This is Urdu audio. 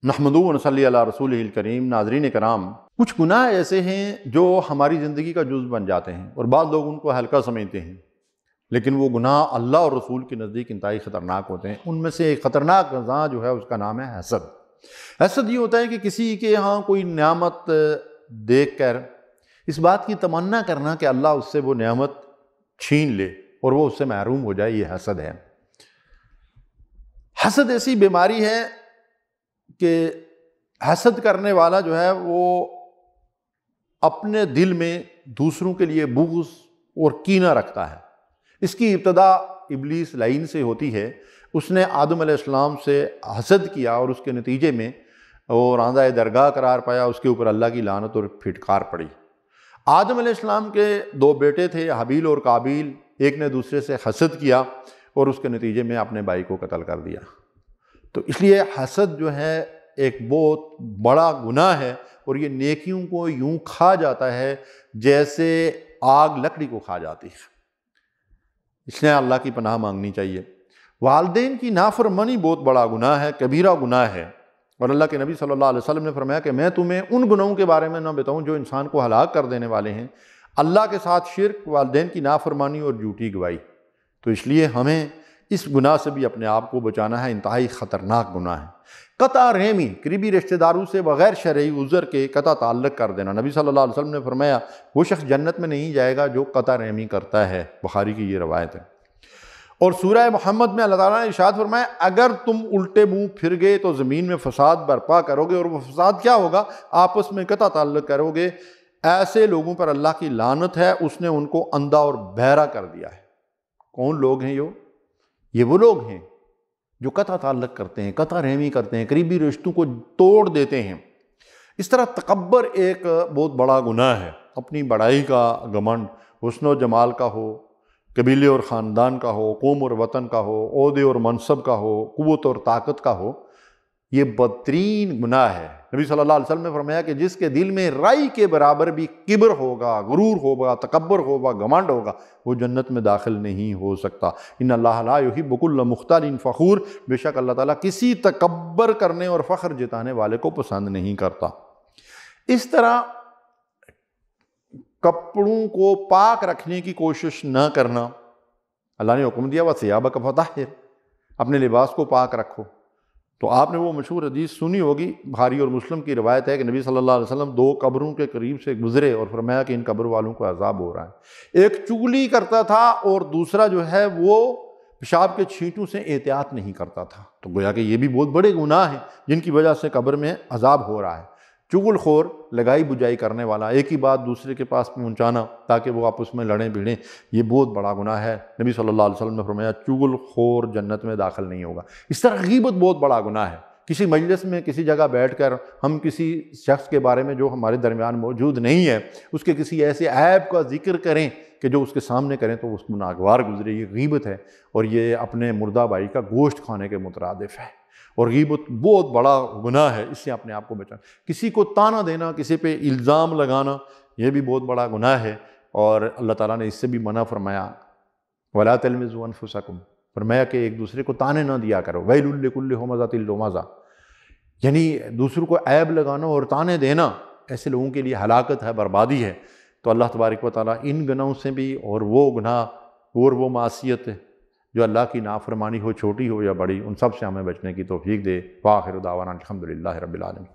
نحمدہ و نصلی علی رسولہ الکریم۔ ناظرین کرام، کچھ گناہ ایسے ہیں جو ہماری زندگی کا جز بن جاتے ہیں اور بعض لوگ ان کو ہلکا سمجھتے ہیں، لیکن وہ گناہ اللہ اور رسول کے نزدیک انتہائی خطرناک ہوتے ہیں۔ ان میں سے ایک خطرناک گناہ جو ہے اس کا نام ہے حسد۔ حسد یہ ہوتا ہے کہ کسی کے ہاں کوئی نعمت دیکھ کر اس بات کی تمنا کرنا کہ اللہ اس سے وہ نعمت چھین لے اور وہ اس سے محروم ہو جائے، یہ حسد ہے۔ حسد ایسی بیماری ہے کہ حسد کرنے والا جو ہے وہ اپنے دل میں دوسروں کے لیے بغض اور کینہ رکھتا ہے۔ اس کی ابتدا ابلیس لعین سے ہوتی ہے۔ اس نے آدم علیہ السلام سے حسد کیا اور اس کے نتیجے میں وہ راندہ درگاہ قرار پایا، اس کے اوپر اللہ کی لعنت اور پھٹکار پڑی۔ آدم علیہ السلام کے دو بیٹے تھے، حابیل اور قابیل، ایک نے دوسرے سے حسد کیا اور اس کے نتیجے میں اپنے بھائی کو قتل کر دیا۔ تو اس لیے حسد جو ہے ایک بہت بڑا گناہ ہے اور یہ نیکیوں کو یوں کھا جاتا ہے جیسے آگ لکڑی کو کھا جاتی ہے۔ اس لیے اللہ کی پناہ مانگنی چاہیے۔ والدین کی نافرمانی بہت بڑا گناہ ہے، کبیرہ گناہ ہے، اور اللہ کے نبی صلی اللہ علیہ وسلم نے فرمایا کہ میں تمہیں ان گناہوں کے بارے میں نہ بتاؤں جو انسان کو ہلاک کر دینے والے ہیں، اللہ کے ساتھ شرک، والدین کی نافرمانی اور جھوٹی گواہی۔ تو اس لیے ہمیں اس گناہ سے بھی اپنے آپ کو بچانا ہے، انتہائی خطرناک گناہ ہے۔ قطع رحمی، قریبی رشتہ داروں سے بغیر شرعی عذر کے قطع تعلق کر دینا۔ نبی صلی اللہ علیہ وسلم نے فرمایا وہ شخص جنت میں نہیں جائے گا جو قطع رحمی کرتا ہے، بخاری کی یہ روایت ہے۔ اور سورہ محمد میں اللہ تعالیٰ نے ارشاد فرمایا اگر تم الٹے منہ پھر گئے تو زمین میں فساد برپا کرو گے، اور وہ فساد کیا ہوگا؟ آپس میں قطع تعلق کرو گے۔ ایسے لوگوں پر اللہ کی لعنت ہے، اس نے ان کو اندھا اور بہرا کر دیا ہے۔ کون لوگ ہیں یہ وہ لوگ ہیں جو قطع تعلق کرتے ہیں، قطع رحمی کرتے ہیں، قریبی رشتوں کو توڑ دیتے ہیں۔ اس طرح تکبر ایک بہت بڑا گناہ ہے۔ اپنی بڑائی کا گھمنڈ، حسن و جمال کا ہو، قبیلے اور خاندان کا ہو، قوم اور وطن کا ہو، عہدے اور منصب کا ہو، قوت اور طاقت کا ہو، یہ بدترین گناہ ہے۔ نبی صلی اللہ علیہ وسلم نے فرمایا کہ جس کے دل میں رائی کے برابر بھی کبر ہوگا، غرور ہوگا، تکبر ہوگا، گھمنڈ ہوگا، وہ جنت میں داخل نہیں ہو سکتا۔ ان اللہ لا یحب کل مختال فخور، بے شک اللہ تعالیٰ کسی تکبر کرنے اور فخر جتانے والے کو پسند نہیں کرتا۔ اس طرح کپڑوں کو پاک رکھنے کی کوشش نہ کرنا۔ اللہ نے حکم دیا وَثِيَابَكَ فَطَهِّرْ، اپنے لباس کو پاک رکھو۔ تو آپ نے وہ مشہور حدیث سنی ہوگی، بخاری اور مسلم کی روایت ہے کہ نبی صلی اللہ علیہ وسلم دو قبروں کے قریب سے گزرے اور فرمایا کہ ان قبر والوں کو عذاب ہو رہا ہے۔ ایک چغلی کرتا تھا اور دوسرا جو ہے وہ پیشاب کے چھینٹوں سے احتیاط نہیں کرتا تھا۔ تو گویا کہ یہ بھی بہت بڑے گناہ ہیں جن کی وجہ سے قبر میں عذاب ہو رہا ہے۔ چغل خور، لگائی بجائی کرنے والا، ایک ہی بات دوسرے کے پاس پہنچانا تاکہ وہ آپس میں لڑیں بھیڑیں، یہ بہت بڑا گناہ ہے۔ نبی صلی اللہ علیہ وسلم نے فرمایا چغل خور جنت میں داخل نہیں ہوگا۔ اس طرح غیبت بہت بڑا گناہ ہے۔ کسی مجلس میں کسی جگہ بیٹھ کر ہم کسی شخص کے بارے میں جو ہمارے درمیان موجود نہیں ہے اس کے کسی ایسے عیب کا ذکر کریں کہ جو اس کے سامنے کریں تو اس کو ناگوار گزرے، یہ غیبت ہے اور یہ اپنے مردہ بھائی کا گوشت کھانے کے مترادف ہے، اور غیبت بہت بڑا گناہ ہے۔ اس سے اپنے آپ کو بچانا۔ کسی کو طعنہ دینا، کسی پہ الزام لگانا، یہ بھی بہت بڑا گناہ ہے، اور اللہ تعالیٰ نے اس سے بھی منع فرمایا وَلَا تَلْمِزُوا أَنفُسَكُمْ، فرمایا کہ ایک دوسرے کو طعنے نہ دیا کرو۔ وَيْلٌ لِكُلِّ هُمَزَةٍ لُمَزَةٍ، یعنی دوسروں کو عیب لگانا اور طعنے دینا ایسے لوگوں کے لیے ہلاکت ہے، بربادی ہے۔ تو اللہ تبارک و تعالیٰ ان گناہوں سے بھی، اور وہ گناہ اور وہ معصیت جو اللہ کی نافرمانی ہو، چھوٹی ہو یا بڑی، ان سب سے ہمیں بچنے کی توفیق دے۔ وآخر دعوانا الحمدللہ رب العالمین۔